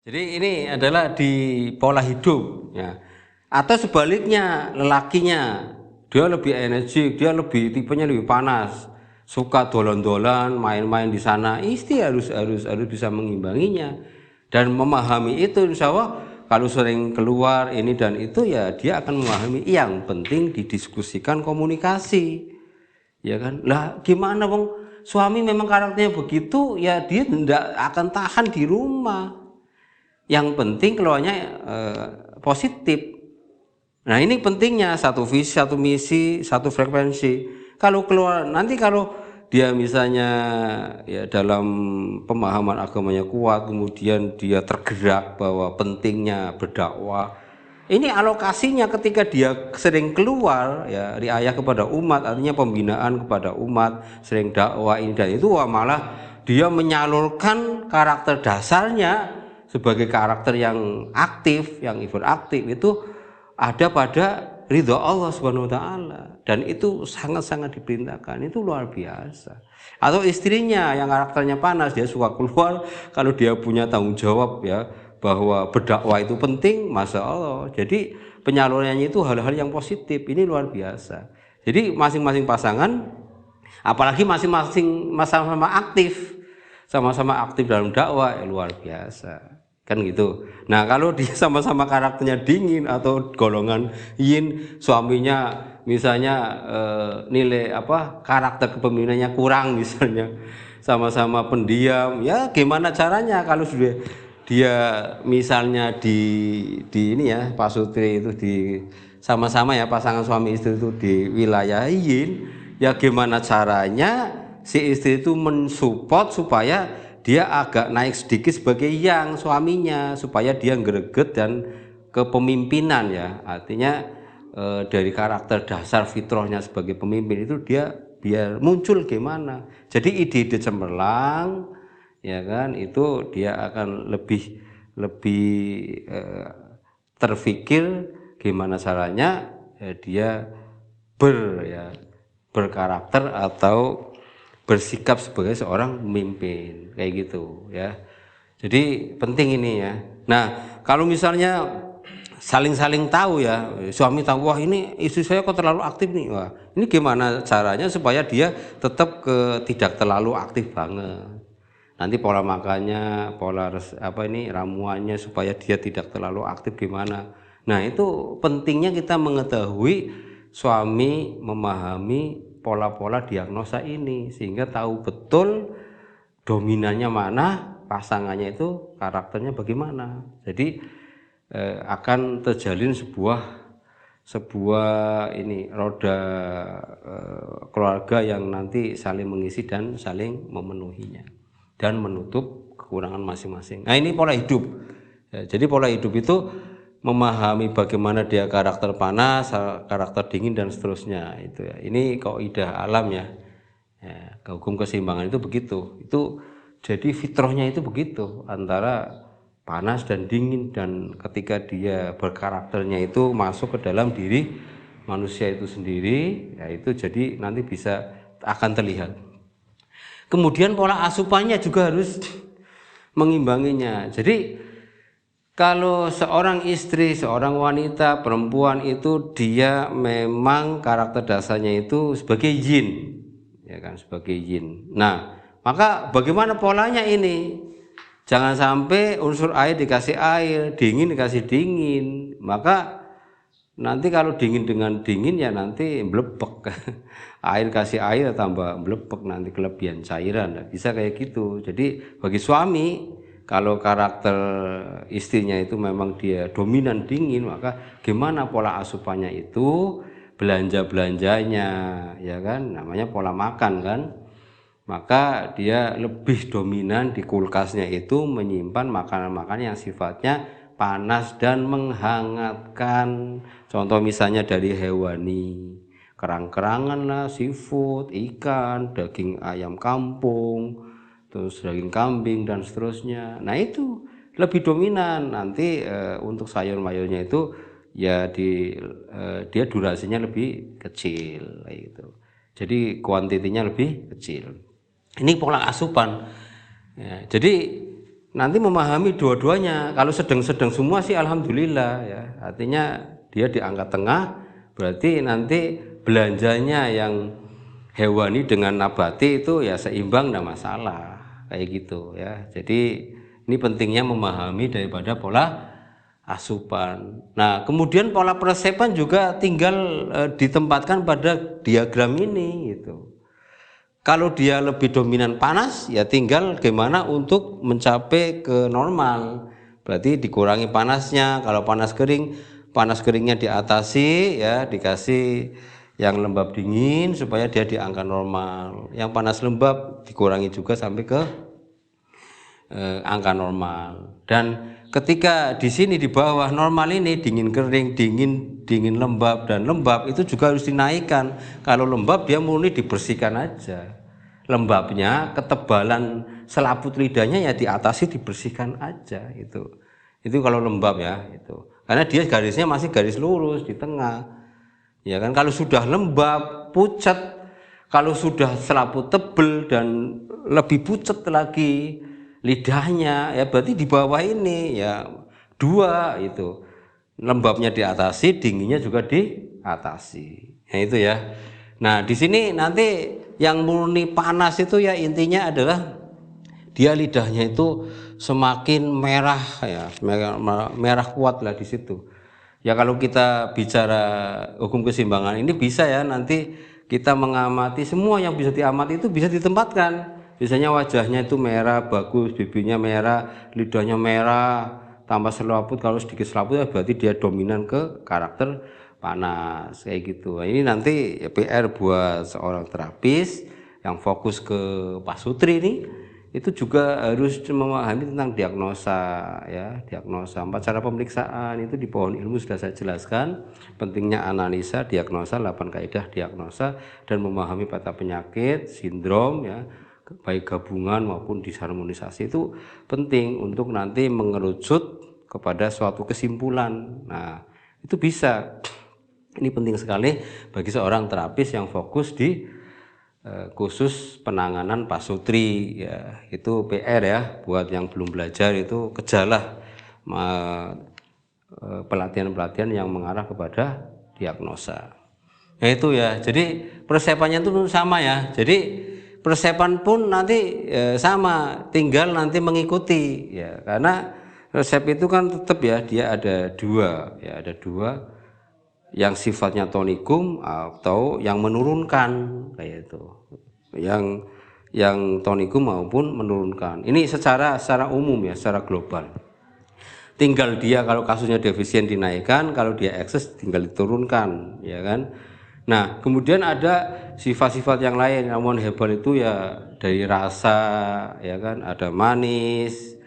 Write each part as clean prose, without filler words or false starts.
Jadi ini adalah di pola hidup ya. Atau sebaliknya lelakinya dia lebih energik, dia lebih tipenya lebih panas, suka dolan-dolan, main-main di sana. Istri harus bisa mengimbanginya dan memahami itu. Insya Allah kalau sering keluar ini dan itu ya dia akan memahami. Yang penting didiskusikan komunikasi, ya kan? Lah gimana bang? Suami memang karakternya begitu, ya dia tidak akan tahan di rumah. Yang penting keluarnya positif. Nah ini pentingnya satu visi, satu misi, satu frekuensi. Kalau keluar nanti kalau dia misalnya ya dalam pemahaman agamanya kuat, kemudian dia tergerak bahwa pentingnya berdakwah. Ini alokasinya ketika dia sering keluar ya riayah kepada umat, artinya pembinaan kepada umat, sering dakwah ini dan itu, wah malah dia menyalurkan karakter dasarnya sebagai karakter yang aktif, yang hiperaktif itu ada pada ridho Allah Subhanahu wa taala, dan itu sangat-sangat diperintahkan. Itu luar biasa. Atau istrinya yang karakternya panas, dia suka keluar, kalau dia punya tanggung jawab ya bahwa berdakwah itu penting, masya Allah. Jadi penyalurannya itu hal-hal yang positif, ini luar biasa. Jadi masing-masing pasangan, apalagi masing-masing sama-sama aktif dalam dakwah, luar biasa kan gitu. Nah kalau dia sama-sama karakternya dingin atau golongan yin, suaminya misalnya nilai karakter kepemimpinannya kurang misalnya, sama-sama pendiam, ya gimana caranya kalau sudah dia misalnya di ini ya Pak Sutri itu di sama-sama ya pasangan suami istri itu di wilayah yin, ya gimana caranya si istri itu mensupport supaya dia agak naik sedikit sebagai yang suaminya, supaya dia greget dan kepemimpinan ya, artinya dari karakter dasar fitrahnya sebagai pemimpin itu dia biar muncul gimana. Jadi ide-ide cemerlang ya kan, itu dia akan lebih terfikir gimana caranya dia berkarakter atau bersikap sebagai seorang pemimpin kayak gitu ya. Jadi penting ini ya. Nah kalau misalnya saling tahu ya, suami tahu wah ini istri saya kok terlalu aktif nih, wah ini gimana caranya supaya dia tetap tidak terlalu aktif banget. Nanti pola makannya, ramuannya supaya dia tidak terlalu aktif gimana. Nah itu pentingnya kita mengetahui, suami memahami pola-pola diagnosa ini sehingga tahu betul dominannya mana, pasangannya itu karakternya bagaimana. Jadi akan terjalin sebuah ini roda keluarga yang nanti saling mengisi dan saling memenuhinya dan menutup kekurangan masing-masing. Nah ini pola hidup ya, jadi pola hidup itu memahami bagaimana dia karakter panas, karakter dingin dan seterusnya itu ya. Ini kaidah alam ya. Ya, hukum keseimbangan itu begitu. Itu jadi fitrahnya itu begitu, antara panas dan dingin, dan ketika dia berkarakternya itu masuk ke dalam diri manusia itu sendiri, ya itu jadi nanti bisa akan terlihat. Kemudian pola asupannya juga harus mengimbanginya. Jadi kalau seorang istri, seorang wanita, perempuan itu dia memang karakter dasarnya itu sebagai yin, ya kan, sebagai yin. Nah, maka bagaimana polanya ini? Jangan sampai unsur air dikasih air, dingin dikasih dingin. Maka nanti kalau dingin dengan dingin ya nanti melepak. Air kasih air tambah melepak, nanti kelebihan cairan. Nah, bisa kayak gitu. Jadi bagi suami, kalau karakter istrinya itu memang dia dominan dingin, maka gimana pola asupannya itu, belanja-belanjanya, ya kan, namanya pola makan kan. Maka dia lebih dominan di kulkasnya itu menyimpan makanan-makanan yang sifatnya panas dan menghangatkan. Contoh misalnya dari hewani, kerang-kerangan lah, seafood, ikan, daging ayam kampung, terus daging kambing dan seterusnya. Nah itu lebih dominan. Nanti untuk sayur-mayurnya itu ya dia durasinya lebih kecil gitu. Jadi kuantitinya lebih kecil. Ini pola asupan. Ya, jadi nanti memahami dua-duanya. Kalau sedang-sedang semua sih alhamdulillah ya. Artinya dia di angka tengah, berarti nanti belanjanya yang hewani dengan nabati itu ya seimbang, enggak masalah. Kayak gitu ya. Jadi ini pentingnya memahami daripada pola asupan. Nah, kemudian pola peresepan juga tinggal ditempatkan pada diagram ini gitu. Kalau dia lebih dominan panas, ya tinggal gimana untuk mencapai ke normal. Berarti dikurangi panasnya. Kalau panas keringnya diatasi ya, dikasih yang lembab dingin supaya dia di angka normal. Yang panas lembab dikurangi juga sampai ke angka normal. Dan ketika di sini di bawah normal ini dingin kering, dingin lembab, dan lembab itu juga harus dinaikkan. Kalau lembab dia murni dibersihkan aja. Lembabnya, ketebalan selaput lidahnya ya diatasi, dibersihkan aja itu. Itu kalau lembab ya itu. Karena dia garisnya masih garis lurus di tengah. Ya kan, kalau sudah lembab, pucat, kalau sudah selaput tebel dan lebih pucat lagi lidahnya ya berarti di bawah ini ya dua itu. Lembabnya diatasi, dinginnya juga diatasi. Nah itu ya. Nah, di sini nanti yang murni panas itu ya intinya adalah dia lidahnya itu semakin merah ya, merah kuat lah di situ. Ya kalau kita bicara hukum keseimbangan ini bisa ya nanti kita mengamati semua yang bisa diamati itu bisa ditempatkan. Biasanya wajahnya itu merah, bagus, bibirnya merah, lidahnya merah, tambah selaput. Kalau sedikit selaput ya berarti dia dominan ke karakter panas kayak gitu. Nah, ini nanti PR buat seorang terapis yang fokus ke pasutri ini. Itu juga harus memahami tentang diagnosa ya, diagnosa. 4 cara pemeriksaan itu di pohon ilmu sudah saya jelaskan, pentingnya analisa, diagnosa, 8 kaidah diagnosa dan memahami peta penyakit, sindrom ya, baik gabungan maupun disharmonisasi itu penting untuk nanti mengerucut kepada suatu kesimpulan. Nah, itu bisa. Ini penting sekali bagi seorang terapis yang fokus di khusus penanganan pasutri ya, itu PR ya buat yang belum belajar itu kejarlah pelatihan-pelatihan yang mengarah kepada diagnosa. Nah itu ya, jadi persiapannya itu sama ya. Jadi persiapan pun nanti sama, tinggal nanti mengikuti ya, karena resep itu kan tetap ya dia ada dua ya, ada dua yang sifatnya tonikum atau yang menurunkan kayak itu, yang tonikum maupun menurunkan. Ini secara umum ya, secara global. Tinggal dia kalau kasusnya defisien dinaikkan, kalau dia ekses tinggal diturunkan ya kan. Nah kemudian ada sifat-sifat yang lain. Ramuan herbal itu ya dari rasa ya kan, ada manis,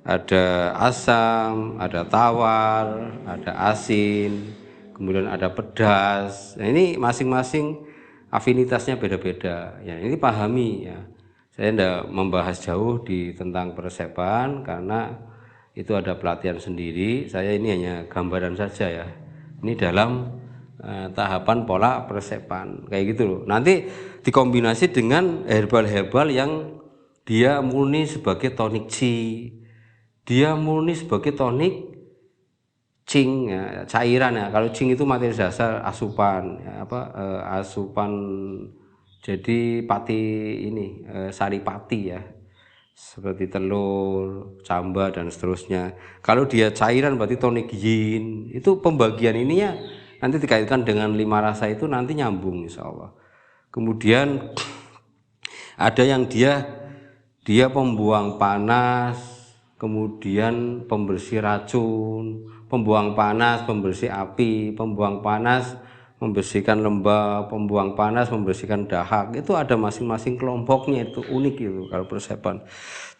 ada asam, ada tawar, ada asin, kemudian ada pedas. Nah, ini masing-masing afinitasnya beda-beda. Ya, ini pahami ya. Saya tidak membahas jauh di tentang peresepan karena itu ada pelatihan sendiri. Saya ini hanya gambaran saja ya. Ini dalam tahapan pola peresepan kayak gitu loh. Nanti dikombinasi dengan herbal-herbal yang dia murni sebagai tonik qi. Dia murni sebagai tonik cing ya, cairan ya. Kalau cing itu materi dasar asupan ya, asupan jadi pati ini sari pati ya, seperti telur, camba dan seterusnya. Kalau dia cairan berarti tonik yin. Itu pembagian ininya nanti dikaitkan dengan 5 rasa itu nanti nyambung insya Allah. Kemudian ada yang dia pembuang panas, kemudian pembersih racun, pembuang panas, pembersih api, pembuang panas, membersihkan lembab, pembuang panas, membersihkan dahak. Itu ada masing-masing kelompoknya, itu unik itu kalau persepan.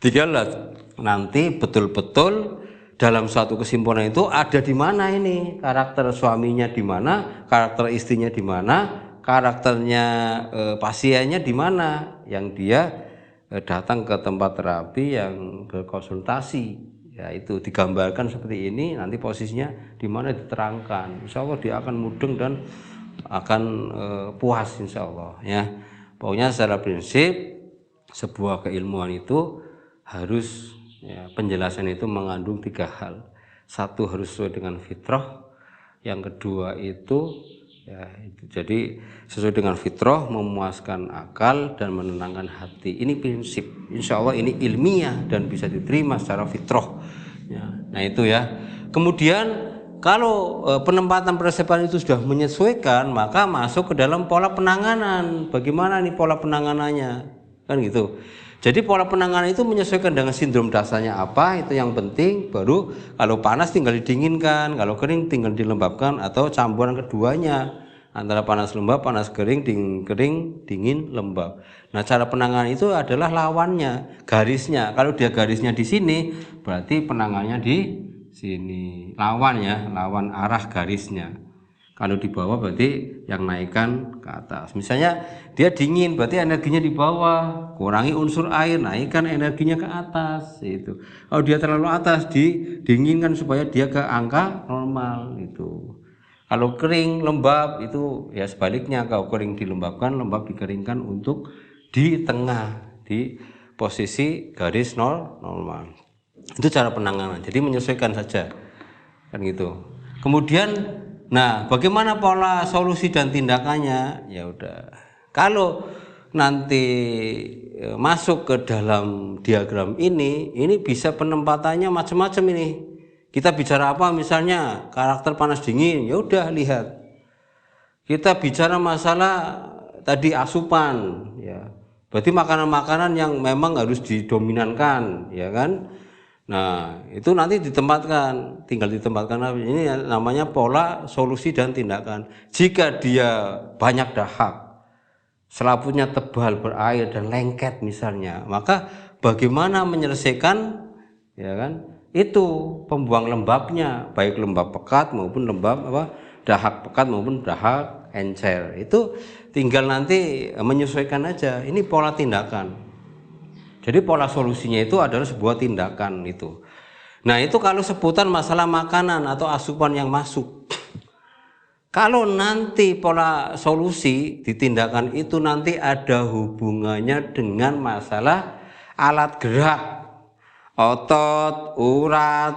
Tinggal nanti betul-betul dalam suatu kesimpulan itu ada di mana ini karakter suaminya, di mana karakter istrinya, di mana karakternya pasiennya, di mana yang dia datang ke tempat terapi yang berkonsultasi ya, itu digambarkan seperti ini, nanti posisinya di mana diterangkan. Insya Allah dia akan mudeng dan akan puas insya Allah ya. Pokoknya secara prinsip sebuah keilmuan itu harus ya, penjelasan itu mengandung 3 hal. Satu, harus sesuai dengan fitrah. Yang kedua itu ya, jadi sesuai dengan fitrah, memuaskan akal dan menenangkan hati. Ini prinsip, insya Allah ini ilmiah dan bisa diterima secara fitrah ya. Nah itu ya. Kemudian kalau penempatan persepan itu sudah menyesuaikan, maka masuk ke dalam pola penanganan. Bagaimana nih pola penanganannya, kan gitu. Jadi pola penanganan itu menyesuaikan dengan sindrom dasarnya apa, itu yang penting. Baru kalau panas tinggal didinginkan, kalau kering tinggal dilembabkan, atau campuran keduanya, antara panas lembab, panas kering, kering, dingin, lembab. Nah cara penanganan itu adalah lawannya, garisnya. Kalau dia garisnya di sini, berarti penanganannya di sini. Lawan ya, lawan arah garisnya. Kalau di bawah berarti yang naikkan ke atas. Misalnya dia dingin, berarti energinya di bawah. Kurangi unsur air, naikkan energinya ke atas. Itu. Kalau dia terlalu atas, didinginkan supaya dia ke angka normal. Itu. Kalau kering, lembab, itu ya sebaliknya. Kalau kering dilembabkan, lembab dikeringkan untuk di tengah, di posisi garis normal. Itu cara penanganan. Jadi menyesuaikan saja, kan gitu. Kemudian, nah, bagaimana pola solusi dan tindakannya? Ya udah. Kalau nanti masuk ke dalam diagram ini bisa penempatannya macam-macam ini. Kita bicara apa? Misalnya karakter panas dingin, ya udah lihat. Kita bicara masalah tadi asupan, ya. Berarti makanan-makanan yang memang harus didominankan, ya kan? Nah, itu nanti ditempatkan, tinggal ditempatkan. Ini namanya pola solusi dan tindakan. Jika dia banyak dahak, selaputnya tebal, berair dan lengket misalnya, maka bagaimana menyelesaikan, ya kan? Itu pembuang lembabnya, baik lembab pekat maupun lembab dahak pekat maupun dahak encer. Itu tinggal nanti menyesuaikan aja. Ini pola tindakan. Jadi pola solusinya itu adalah sebuah tindakan itu. Nah itu kalau sebutan masalah makanan atau asupan yang masuk. Kalau nanti pola solusi di tindakan itu nanti ada hubungannya dengan masalah alat gerak, otot, urat,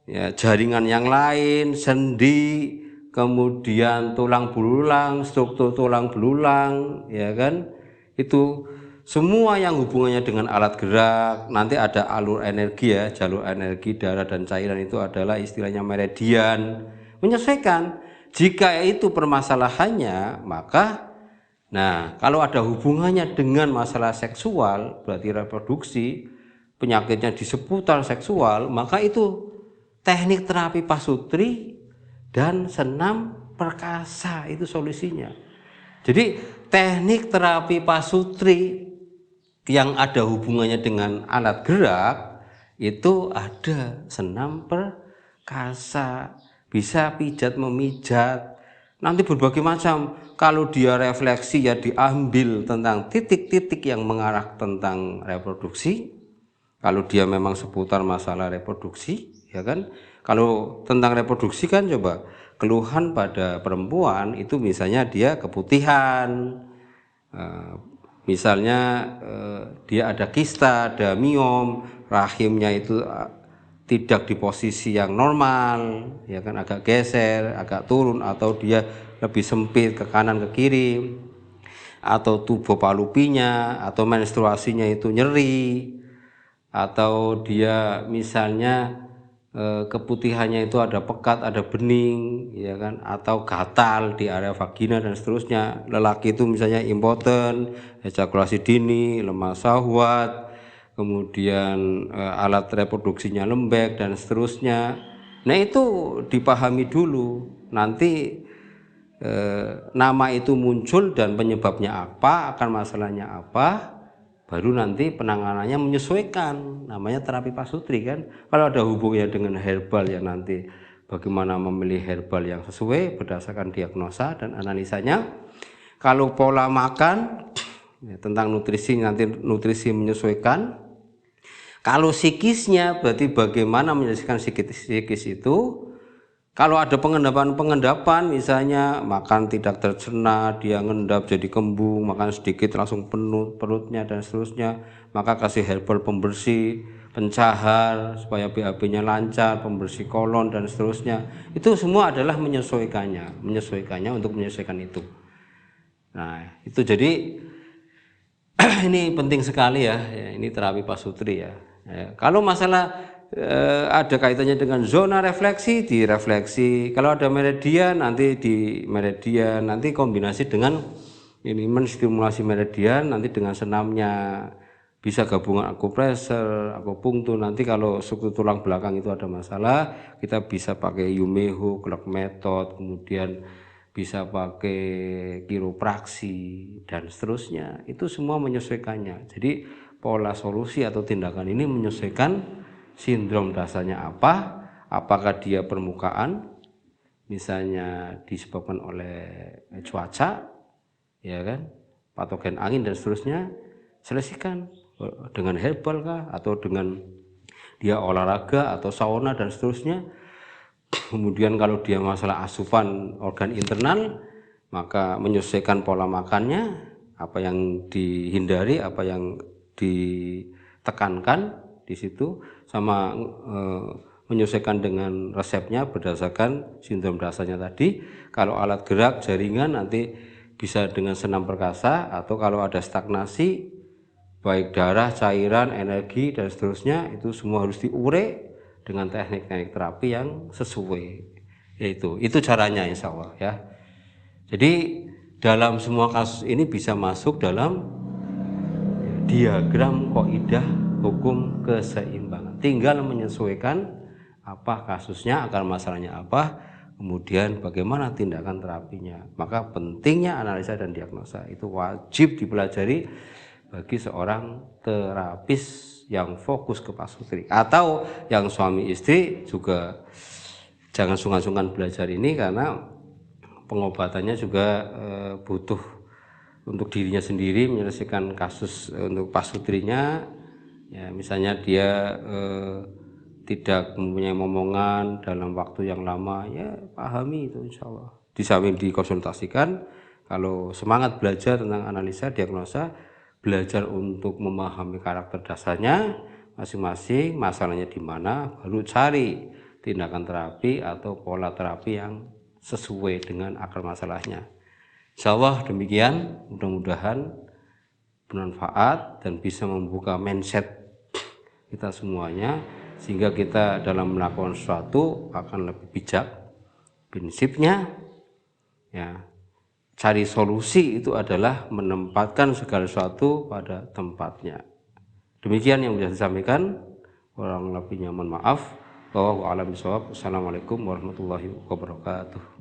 ya, jaringan yang lain, sendi, kemudian tulang belulang, struktur tulang belulang, ya kan? Itu semua yang hubungannya dengan alat gerak, nanti ada alur energi ya, jalur energi darah dan cairan itu adalah istilahnya meridian. Menyesuaikan. Jika itu permasalahannya, maka nah kalau ada hubungannya dengan masalah seksual, berarti reproduksi, penyakitnya di seputar seksual, maka itu teknik terapi pasutri dan senam perkasa itu solusinya. Jadi teknik terapi pasutri yang ada hubungannya dengan alat gerak itu ada senam perkasa, bisa pijat memijat, nanti berbagai macam. Kalau dia refleksi ya diambil tentang titik-titik yang mengarah tentang reproduksi. Kalau dia memang seputar masalah reproduksi, ya kan? Kalau tentang reproduksi kan coba keluhan pada perempuan itu misalnya dia keputihan, misalnya dia ada kista, ada miom, rahimnya itu tidak di posisi yang normal, ya kan, agak geser, agak turun, atau dia lebih sempit ke kanan ke kiri, atau tubuh palupinya atau menstruasinya itu nyeri, atau dia misalnya keputihannya itu ada pekat, ada bening, ya kan, atau gatal di area vagina dan seterusnya. Lelaki itu misalnya impoten, ejakulasi dini, lemah syahwat, kemudian alat reproduksinya lembek dan seterusnya. Nah itu dipahami dulu, nanti nama itu muncul dan penyebabnya apa, akan masalahnya apa, baru nanti penanganannya menyesuaikan, namanya terapi pasutri kan. Kalau ada hubungannya dengan herbal ya nanti bagaimana memilih herbal yang sesuai berdasarkan diagnosa dan analisanya. Kalau pola makan ya, tentang nutrisi nanti nutrisi menyesuaikan. Kalau psikisnya berarti bagaimana menyelesaikan psikis itu. Kalau ada pengendapan misalnya makan tidak tercerna, dia ngendap jadi kembung, makan sedikit langsung penuh perutnya dan seterusnya, maka kasih herbal pembersih, pencahar supaya BAB-nya lancar, pembersih kolon dan seterusnya. Itu semua adalah menyesuaikannya untuk menyesuaikan itu. Nah, itu jadi ini penting sekali ya, ini terapi pasutri ya. Kalau masalah ada kaitannya dengan zona refleksi, di refleksi. Kalau ada meridian, nanti di meridian. Nanti kombinasi dengan ini menstimulasi meridian, nanti dengan senamnya. Bisa gabungan akupressor, akupunktur. Nanti kalau struktur tulang belakang itu ada masalah, kita bisa pakai Yumeho, Clark Method, kemudian bisa pakai kiropraksi dan seterusnya. Itu semua menyesuaikannya. Jadi pola solusi atau tindakan ini menyesuaikan sindrom dasarnya apa, apakah dia permukaan, misalnya disebabkan oleh cuaca, ya kan, patogen angin dan seterusnya, selesaikan dengan herbal kah, atau dengan dia olahraga atau sauna dan seterusnya. Kemudian kalau dia masalah asupan organ internal, maka menyesuaikan pola makannya, apa yang dihindari, apa yang ditekankan di situ, sama menyesuaikan dengan resepnya berdasarkan sindrom dasarnya tadi. Kalau alat gerak jaringan nanti bisa dengan senam perkasa, atau kalau ada stagnasi baik darah, cairan, energi dan seterusnya, itu semua harus diure dengan teknik-teknik terapi yang sesuai. Itu caranya insya Allah ya. Jadi dalam semua kasus ini bisa masuk dalam diagram kaidah hukum keseimbangan. Tinggal menyesuaikan apa kasusnya, akar masalahnya apa, kemudian bagaimana tindakan terapinya. Maka pentingnya analisa dan diagnosa itu wajib dipelajari bagi seorang terapis yang fokus ke pasutri, atau yang suami istri juga jangan sungkan-sungkan belajar ini, karena pengobatannya juga butuh untuk dirinya sendiri menyelesaikan kasus untuk pasutrinya. Ya, misalnya dia tidak mempunyai momongan dalam waktu yang lama, ya pahami itu insya Allah. Disamping dikonsultasikan, kalau semangat belajar tentang analisa, diagnosa, belajar untuk memahami karakter dasarnya masing-masing, masalahnya di mana, baru cari tindakan terapi atau pola terapi yang sesuai dengan akar masalahnya. Insya Allah demikian, mudah-mudahan bermanfaat dan bisa membuka mindset kita semuanya, sehingga kita dalam melakukan sesuatu akan lebih bijak. Prinsipnya ya, cari solusi itu adalah menempatkan segala sesuatu pada tempatnya. Demikian yang bisa disampaikan, kurang lebihnya mohon maaf. Wallahu a'lam bishawab. Assalamualaikum warahmatullahi wabarakatuh.